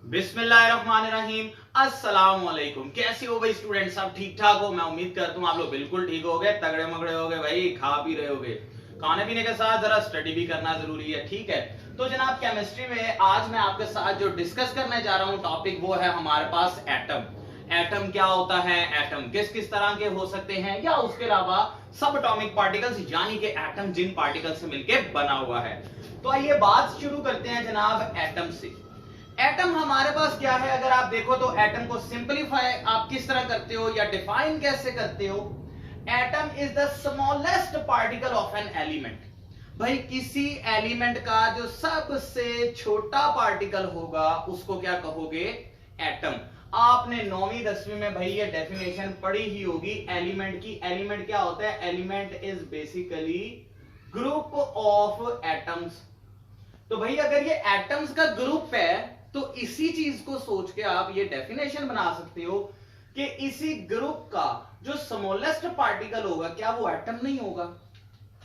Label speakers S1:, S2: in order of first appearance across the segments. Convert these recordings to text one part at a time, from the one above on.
S1: बिस्मिल्लाहिर्रहमानिर्रहीम। अस्सलाम वालेकुम। कैसे हो भाई स्टूडेंट? सब ठीक ठाक हो? मैं उम्मीद करता हूँ आप लोग बिल्कुल ठीक हो गए, तगड़े मगड़े हो गए भाई, खा पी रहे होगे। खाने पीने के साथ जरा स्टडी भी करना जरूरी है, ठीक है। तो जनाब केमिस्ट्री में आज मैं आपके साथ जो डिस्कस करने जा रहा हूँ टॉपिक, वो है हमारे पास एटम। एटम क्या होता है, एटम किस किस तरह के हो सकते हैं, या उसके अलावा सब एटॉमिक पार्टिकल्स, यानी कि एटम जिन पार्टिकल से मिलकर बना हुआ है। तो आइए बात शुरू करते हैं जनाब एटम से। एटम हमारे पास क्या है, अगर आप देखो तो एटम को सिंपलीफाई आप किस तरह करते हो या डिफाइन कैसे करते हो। Atom is the smallest particle of an element. भाई किसी एलिमेंट का जो सबसे छोटा पार्टिकल होगा उसको क्या कहोगे, एटम। आपने 9वीं 10वीं में भाई ये डेफिनेशन पढ़ी ही होगी एलिमेंट की। एलिमेंट क्या होता है? Element is basically group of atoms. तो भाई अगर ये एटम्स का ग्रुप है तो इसी चीज को सोच के आप ये डेफिनेशन बना सकते हो कि इसी ग्रुप का जो स्मॉलेस्ट पार्टिकल होगा क्या वो एटम नहीं होगा?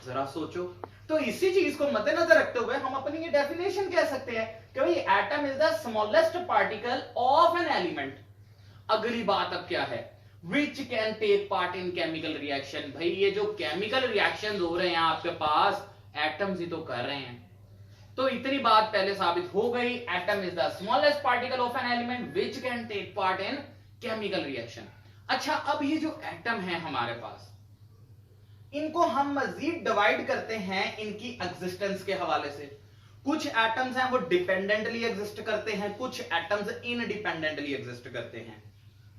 S1: जरा सोचो। तो इसी चीज को मद्देनजर रखते हुए हम अपनी ये डेफिनेशन कह सकते हैं कि भाई atom is the smallest particle of an element. अगली बात अब क्या है, which can take part in chemical reaction. भाई ये जो केमिकल रिएक्शन हो रहे हैं आपके पास, एटम्स ही तो कर रहे हैं। तो इतनी बात पहले साबित हो गई, atom is the smallest particle of an element which can take part in chemical reaction. अच्छा, अब ये जो एटम है हमारे पास, इनको हम मजीद डिवाइड करते हैं इनकी एग्जिस्टेंस के हवाले से। कुछ एटम्स हैं वो डिपेंडेंटली एग्जिस्ट करते हैं, कुछ एटम्स इनडिपेंडेंटली एग्जिस्ट करते हैं।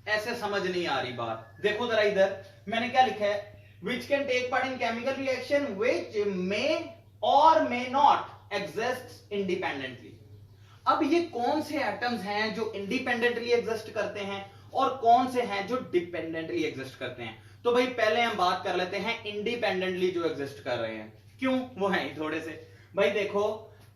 S1: ऐसे समझ नहीं आ रही बात? देखो जरा इधर मैंने क्या लिखा है, which can take part in chemical reaction which may और मे नॉट एग्जिस्ट इंडिपेंडेंटली। अब ये कौन से एटम्स हैं जो इंडिपेंडेंटली एग्जिस्ट करते हैं और कौन से हैं जो डिपेंडेंटली एग्जिस्ट करते हैं? तो भाई पहले हम बात कर लेते हैं इंडिपेंडेंटली जो एग्जिस्ट कर रहे हैं। क्यों? वो है थोड़े से। भाई देखो,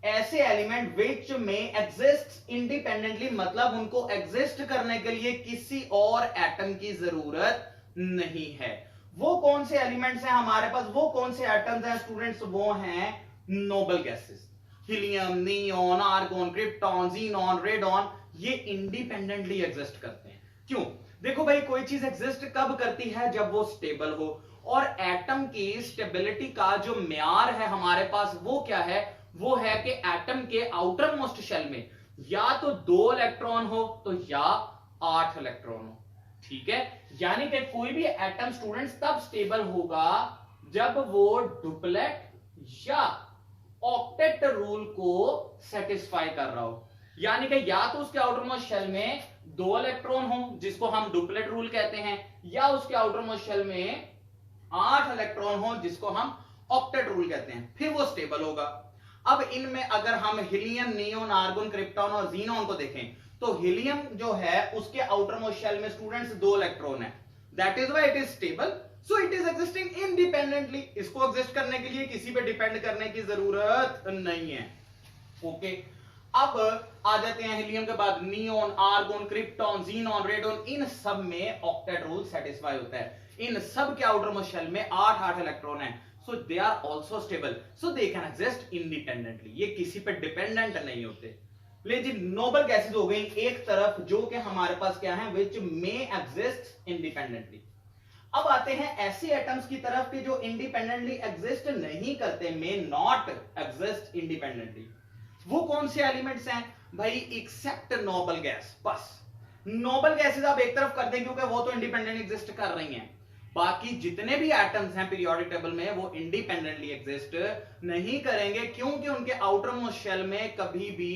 S1: ऐसे एलिमेंट विच में एग्जिस्ट इंडिपेंडेंटली, मतलब उनको एग्जिस्ट करने के लिए किसी और एटम की जरूरत नहीं है। वो कौन से एलिमेंट्स हैं हमारे पास, वो कौन से एटम्स हैं स्टूडेंट्स? वो हैं noble gases. Helium, neon, argon, krypton, xenon, radon, ये इंडिपेंडेंटली एग्जिस्ट करते हैं। क्यों? देखो भाई, कोई चीज एग्जिस्ट कब करती है? जब वो स्टेबल हो। और एटम की स्टेबिलिटी का जो म्यार है हमारे पास वो क्या है? वो है कि एटम के आउटर मोस्ट शेल में या तो 2 इलेक्ट्रॉन हो तो या 8 इलेक्ट्रॉन हो। ठीक है, यानी कि कोई भी एटम स्टूडेंट्स तब स्टेबल होगा जब वो डुप्लेट या ऑक्टेट रूल को सेटिस्फाई कर रहा हो। यानी कि या तो उसके आउटर मोस्ट शेल में 2 इलेक्ट्रॉन हो जिसको हम डुप्लेट रूल कहते हैं, या उसके आउटर मोस्ट शेल में 8 इलेक्ट्रॉन हो जिसको हम ऑक्टेट रूल कहते हैं, फिर वो स्टेबल होगा। अब इनमें अगर हम हीलियम, नियोन, आर्गोन, क्रिप्टॉन और जीनॉन को देखें तो हीलियम जो है उसके आउटर मोस्ट शेल में स्टूडेंट्स 2 इलेक्ट्रॉन है, that is why it is stable, so it is existing independently. इसको एग्जिस्ट करने के लिए किसी पे डिपेंड करने की जरूरत नहीं है। ओके, अब आ जाते हैं हीलियम के बाद neon, argon, krypton, xenon, radon, इन सब में ऑक्टेट रूल सेटिस्फाई होता है। इन सब के आउटर मोस्ट शेल में 8 इलेक्ट्रॉन है, so they are also stable, so they can exist independently. ये किसी पे डिपेंडेंट नहीं होते। लेकिन नोबल गैसेस हो गई एक तरफ, जो कि हमारे पास क्या है, विच मे एग्जिस्ट इंडिपेंडेंटली। अब आते हैं ऐसे एटम्स की तरफ कि जो इंडिपेंडेंटली एग्जिस्ट नहीं करते, मे नॉट एग्जिस्ट इंडिपेंडेंटली। वो कौन से एलिमेंट्स हैं भाई? Except noble gas. बस नोबल गैसेस आप एक तरफ कर दें क्योंकि वो तो इंडिपेंडेंटली एग्जिस्ट कर रही हैं। बाकी जितने भी एटम्स हैं पीरियोडिक टेबल में वो इंडिपेंडेंटली एग्जिस्ट नहीं करेंगे, क्योंकि उनके आउटर मोस्ट शेल में कभी भी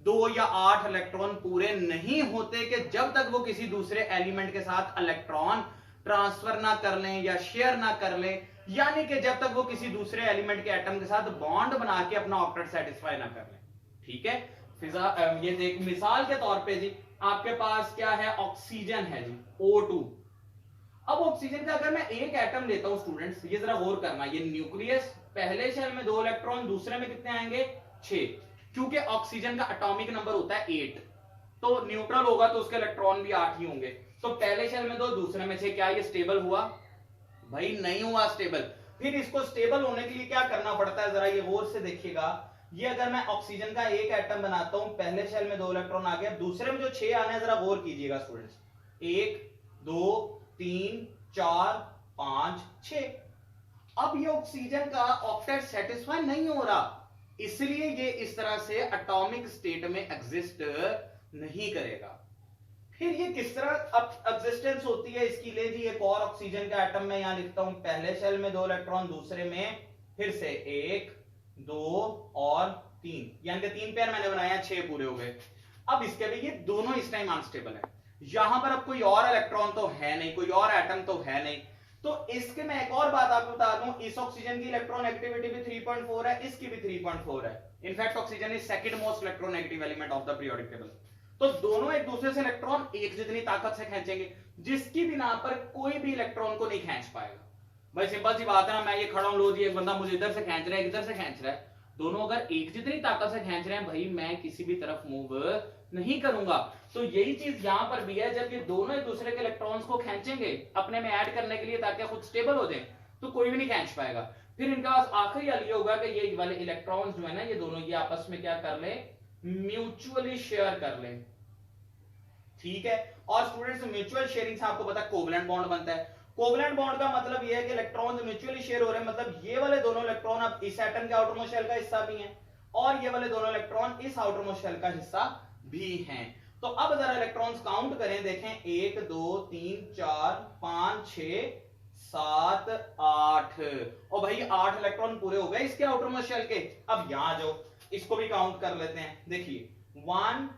S1: 2 या 8 इलेक्ट्रॉन पूरे नहीं होते कि जब तक वो किसी दूसरे एलिमेंट के साथ इलेक्ट्रॉन ट्रांसफर ना कर लें या शेयर ना कर लें, यानी कि जब तक वो किसी दूसरे एलिमेंट के एटम के साथ बॉन्ड बना के अपना ऑक्टेट सेटिस्फाई ना कर लें। ठीक है, ये देख मिसाल के तौर पे जी आपके पास क्या है, ऑक्सीजन है जी, O2। अब ऑक्सीजन का अगर मैं एक एटम लेता हूं स्टूडेंट्स, ये जरा गौर करना, ये न्यूक्लियस, पहले शेल में 2 इलेक्ट्रॉन, दूसरे में कितने आएंगे? 6, क्योंकि ऑक्सीजन का एटॉमिक नंबर होता है 8, तो न्यूट्रल होगा तो उसके इलेक्ट्रॉन भी 8 ही होंगे। तो पहले शेल में 2, दूसरे में 6, क्या ये स्टेबल हुआ? भाई नहीं हुआ स्टेबल। फिर इसको स्टेबल होने के लिए क्या करना पड़ता है, जरा ये गौर से देखिएगा ये अगर मैं ऑक्सीजन का एक एटम बनाता हूं, पहले शेल में 2 इलेक्ट्रॉन आ गए, दूसरे में जो 6 आने हैं जरा गौर कीजिएगा स्टूडेंट्स, 1 2 3 4 5 6। अब ये ऑक्सीजन का ऑक्टेट सेटिस्फाई नहीं हो रहा, इसलिए ये इस तरह से एटॉमिक स्टेट में एग्जिस्ट नहीं करेगा। फिर ये किस तरह एग्जिस्टेंस होती है इसकी, ले जी एक और ऑक्सीजन का एटम मैं यहां लिखता हूं, पहले शेल में 2 इलेक्ट्रॉन, दूसरे में फिर से 1 2 और 3, यानी कि 3 पेयर मैंने बनाया, 6 पूरे हो गए। अब इसके भी ये दोनों इस टाइम अनस्टेबल है, यहां पर अब कोई और इलेक्ट्रॉन तो है नहीं, कोई और एटम तो है नहीं। तो इसके मैं एक और बात आपको बता दूं, इस ऑक्सीजन की इलेक्ट्रॉन एक्टिविटी भी 3.4 है, इसकी भी 3.4 है। In fact oxygen is second most electronegative element of the periodic table. तो दोनों एक दूसरे से इलेक्ट्रॉन एक जितनी ताकत से खींचेंगे, जिसकी बिना पर कोई भी इलेक्ट्रॉन को नहीं खींच पाएगा। भाई सिंपल सी बात है ना, मैं ये खड़ा हूं, लो जी एक बंदा मुझे इधर से खींच रहा है, इधर से खींच रहा है, दोनों अगर एक जितनी ताकत से खींच रहे हैं, भाई मैं किसी भी तरफ मूव नहीं करूंगा। तो यही चीज यहां पर भी है, जब ये दोनों एक दूसरे के इलेक्ट्रॉन्स को खींचेंगे अपने में ऐड करने के लिए ताकि खुद स्टेबल हो जाए, तो कोई भी नहीं खींच पाएगा। फिर इनका पास आखिरी हल ये होगा कि ये वाले इलेक्ट्रॉन्स जो है ना, ये दोनों ये आपस में क्या कर ले, म्यूचुअली शेयर कर ले, ठीक है। और स्टूडेंट्स म्यूचुअल शेयरिंग से आपको पता है कोवलेंट बॉन्ड बनता है। कोवलेंट बॉन्ड का मतलब यह है कि इलेक्ट्रॉन्स म्यूचुअली शेयर हो रहे हैं, मतलब ये वाले दोनों इलेक्ट्रॉन अब इस एटम के आउटरमोस्ट शेल का हिस्सा भी हैं और ये वाले दोनों इलेक्ट्रॉन इस आउटरमोस्ट शेल का हिस्सा भी हैं। तो अब जरा इलेक्ट्रॉन्स काउंट करें, देखें 1 2 3 4 5 6 7 8, और भाई 8 इलेक्ट्रॉन पूरे हो गए इसके आउटरमोस्ट शेल के। अब यहां जो इसको भी काउंट कर लेते हैं, देखिए 1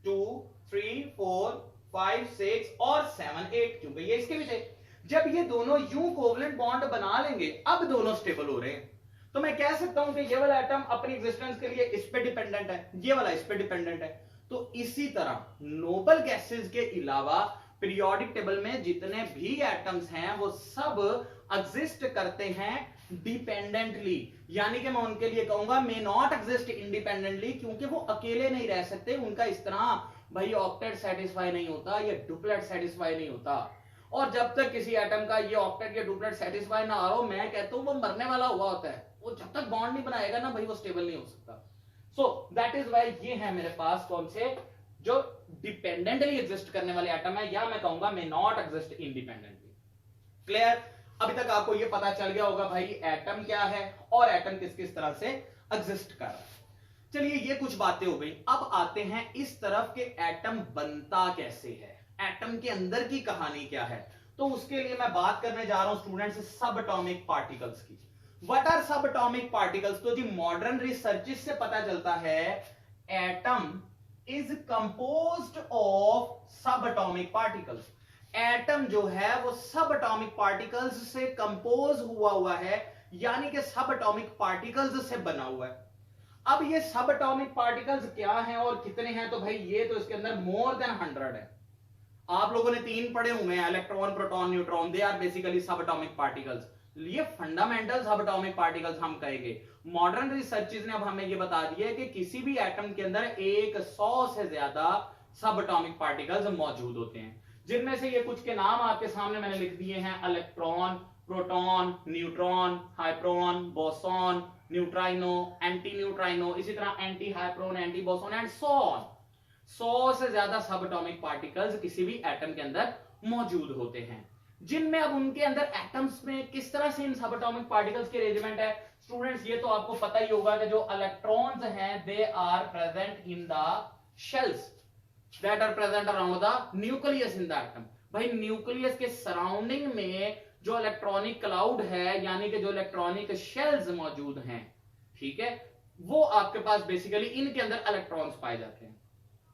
S1: 2 3 4 5 6 और 7 8, क्योंकि ये इसके भी थे। जब ये दोनों यूं कोवलेंट बॉन्ड बना लेंगे, अब दोनों स्टेबल हो रहे हैं, तो मैं कह सकता हूं कि ये वाला एटम अपनी एग्जिस्टेंस के लिए इस पे डिपेंडेंट है, ये वाला इस पे डिपेंडेंट है। तो इसी तरह नोबल गैसेस के अलावा पीरियोडिक टेबल में जितने भी एटम्स हैं वो सब एग्जिस्ट करते हैं डिपेंडेंटली, यानी कि मैं उनके लिए कहूंगा मे नॉट एग्जिस्ट इंडिपेंडेंटली, क्योंकि वो अकेले नहीं रह सकते, उनका इस तरह भाई ऑक्टेट सेटिस्फाई नहीं होता या डुप्लेट सेटिस्फाई नहीं होता। और जब तक किसी एटम का ये ऑक्टेट या डुप्लेट सेटिस्फाई ना हो, मैं कहता हूं वो मरने वाला हुआ होता है, वो जब तक बॉन्ड नहीं बनाएगा ना भाई वो स्टेबल नहीं हो सकता। सो दैट इज व्हाई ये है मेरे पास कौन से जो डिपेंडेंटली एग्जिस्ट करने वाले एटम है, या मैं कहूंगा may not exist independently. Clear? अभी तक आपको ये पता चल गया होगा भाई एटम क्या है और एटम किस किस तरह से एग्जिस्ट कर रहा है। चलिए ये कुछ बातें हो गई, अब आते हैं इस तरफ के एटम बनता कैसे है, एटम के अंदर की कहानी क्या है। तो उसके लिए मैं बात करने जा रहा हूं स्टूडेंट्स सब एटॉमिक पार्टिकल्स की। व्हाट आर सब एटॉमिक पार्टिकल्स? तो जी मॉडर्न रिसर्चेस से पता चलता है एटम इज कंपोज्ड ऑफ सब एटॉमिक पार्टिकल्स। एटम जो है वो सब एटॉमिक पार्टिकल्स से कंपोज हुआ है, यानी कि सब एटॉमिक पार्टिकल्स से बना हुआ है। अब ये सब एटॉमिक पार्टिकल्स क्या हैं और कितने हैं? तो भाई ये तो इसके अंदर मोर देन 100 है। आप लोगों ने 3 पढ़े हुए हैं, electron proton neutron, they are basically sub atomic particles. ये फंडामेंटल सब एटॉमिक पार्टिकल्स हम कहेंगे। मॉडर्न रिसर्चेस ने अब हमें ये बता दिया है कि किसी भी एटम के अंदर 100 से ज्यादा सब एटॉमिक पार्टिकल्स मौजूद होते हैं, जिनमें से ये कुछ के नाम आपके सामने मैंने लिख दिए हैं, electron, proton, neutron, hyperon, boson, neutrino, anti neutrino, इसी तरह anti hyperon, anti boson and so on. 100 से ज्यादा सब एटॉमिक पार्टिकल्स किसी भी एटम के अंदर मौजूद होते हैं, जिनमें अब उनके अंदर एटम्स में किस तरह से इन सब एटॉमिक पार्टिकल्स के अरेंजमेंट है। स्टूडेंट्स ये तो आपको पता ही होगा कि जो इलेक्ट्रॉन्स हैं they are present in the shells that are present around the nucleus in the atom. भाई न्यूक्लियस के सराउंडिंग में जो इलेक्ट्रॉनिक क्लाउड है, यानी कि जो इलेक्ट्रॉनिक शेल्स मौजूद हैं, ठीक है, वो आपके पास बेसिकली इनके अंदर इलेक्ट्रॉन्स पाए जाते हैं।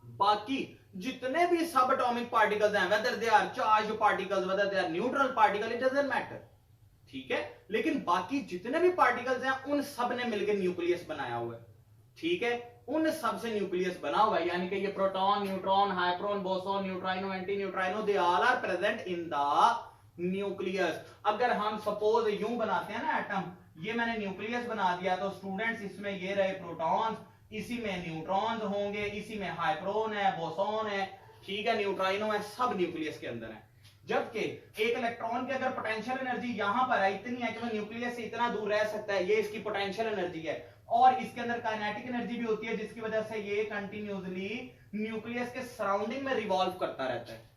S1: बाकी जितने भी सब एटॉमिक पार्टिकल्स हैं, whether they are charge particles, whether they are neutral particle, it doesn't matter, ठीक है। लेकिन बाकी जितने भी पार्टिकल्स हैं उन सब ने मिलकर न्यूक्लियस बनाया हुआ है, ठीक है, उन सब से न्यूक्लियस बना हुआ है, यानी कि ये proton, neutron, hyperon, boson, neutrino, anti neutrino, they all are present in the nucleus. अगर हम सपोज यूं बनाते हैं ना एटम, ये मैंने न्यूक्लियस बना दिया, तो स्टूडेंट्स इसमें ये रहे प्रोटॉन्स, इसी में न्यूट्रॉन्स होंगे, इसी में हाइप्रोन है, बोसॉन है, ठीक है, न्यूट्राइनो है, सब न्यूक्लियस के अंदर है। जबकि एक इलेक्ट्रॉन की अगर पोटेंशियल एनर्जी यहां पर है इतनी है कि वो न्यूक्लियस से इतना दूर रह सकता है, ये इसकी पोटेंशियल एनर्जी है, और इसके अंदर काइनेटिक एनर्जी भी होती है, जिसकी वजह से ये कंटिन्यूसली न्यूक्लियस के सराउंडिंग में रिवॉल्व करता रहता है।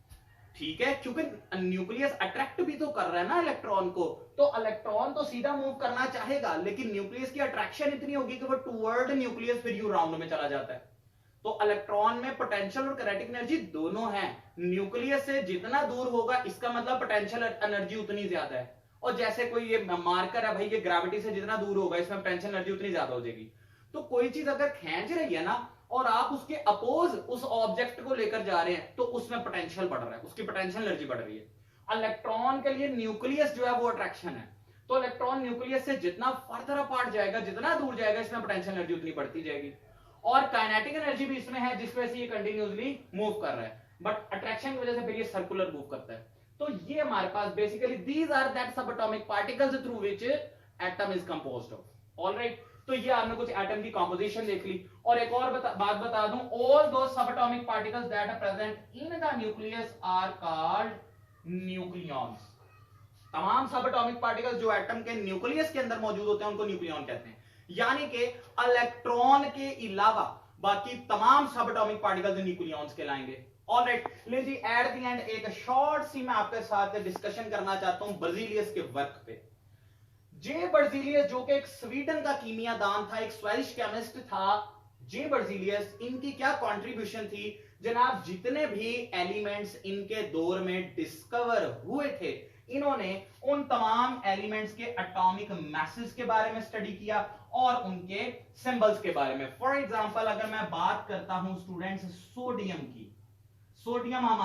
S1: ठीक है, क्योंकि न्यूक्लियस अट्रैक्ट भी तो कर रहा है ना इलेक्ट्रॉन को, तो इलेक्ट्रॉन तो सीधा मूव करना चाहेगा, लेकिन न्यूक्लियस की अट्रैक्शन इतनी होगी कि वो टुवर्ड न्यूक्लियस फिर यू राउंड में चला जाता है। तो इलेक्ट्रॉन में पोटेंशियल और काइनेटिक एनर्जी दोनों है। न्यूक्लियस से जितना दूर होगा इसका मतलब पोटेंशियल एनर्जी उतनी ज्यादा है। और जैसे कोई ये मार्कर है भाई, ये ग्रेविटी से जितना दूर होगा इसमें पोटेंशियल एनर्जी उतनी ज्यादा हो जाएगी। तो कोई चीज अगर खींच रही है ना और आप उसके अपोज उस ऑब्जेक्ट को लेकर जा रहे हैं, तो उसमें पोटेंशियल बढ़ रहा है, उसकी पोटेंशियल एनर्जी बढ़ रही है। इलेक्ट्रॉन के लिए न्यूक्लियस जो है वो अट्रैक्शन है। तो इलेक्ट्रॉन न्यूक्लियस से जितना फर्दर अपार्ट जाएगा, जितना दूर जाएगा, इसमें पोटेंशियल एनर्जी उतनी बढ़ती जाएगी। और काइनेटिक एनर्जी भी इसमें है, जिस वजह से ये कंटिन्यूसली मूव कर रहा है, बट अट्रैक्शन की वजह से फिर ये सर्कुलर मूव करता है। तो ये हमारे पास बेसिकली दीज आर दैट सब atomic particles through which atom is composed of. Alright, तो ये आपने कुछ एटम की कंपोजिशन देख ली। और एक और बात बता दूं, all those sub atomic particles that are present in the nucleus are called nucleons. तमाम सब एटॉमिक पार्टिकल्स जो एटम के न्यूक्लियस के अंदर मौजूद होते हैं उनको न्यूक्लियॉन कहते हैं। यानी कि इलेक्ट्रॉन के अलावा बाकी तमाम सब एटॉमिक पार्टिकल्स न्यूक्लियॉन्स कहलाएंगे। ऑलराइट, ले जी एट द एंड एक शॉर्ट सी मैं आपके साथ डिस्कशन करना चाहता हूं बर्जीलियस के वर्क पे। जे बर्जीलियस जो कि एक स्वीडन का कीमियादान था, एक स्वेरिश केमिस्ट था, जे बर्जीलियस, इनकी क्या कंट्रीब्यूशन थी जनाब? जितने भी एलिमेंट्स इनके दौर में डिस्कवर हुए थे, इन्होंने उन तमाम एलिमेंट्स के एटॉमिक मैसेज के बारे में स्टडी किया और उनके सिंबल्स के बारे में। फॉर एग्जांपल अगर मैं बात करता हूं स्टूडेंट्स सोडियम की, सोडियम हमारा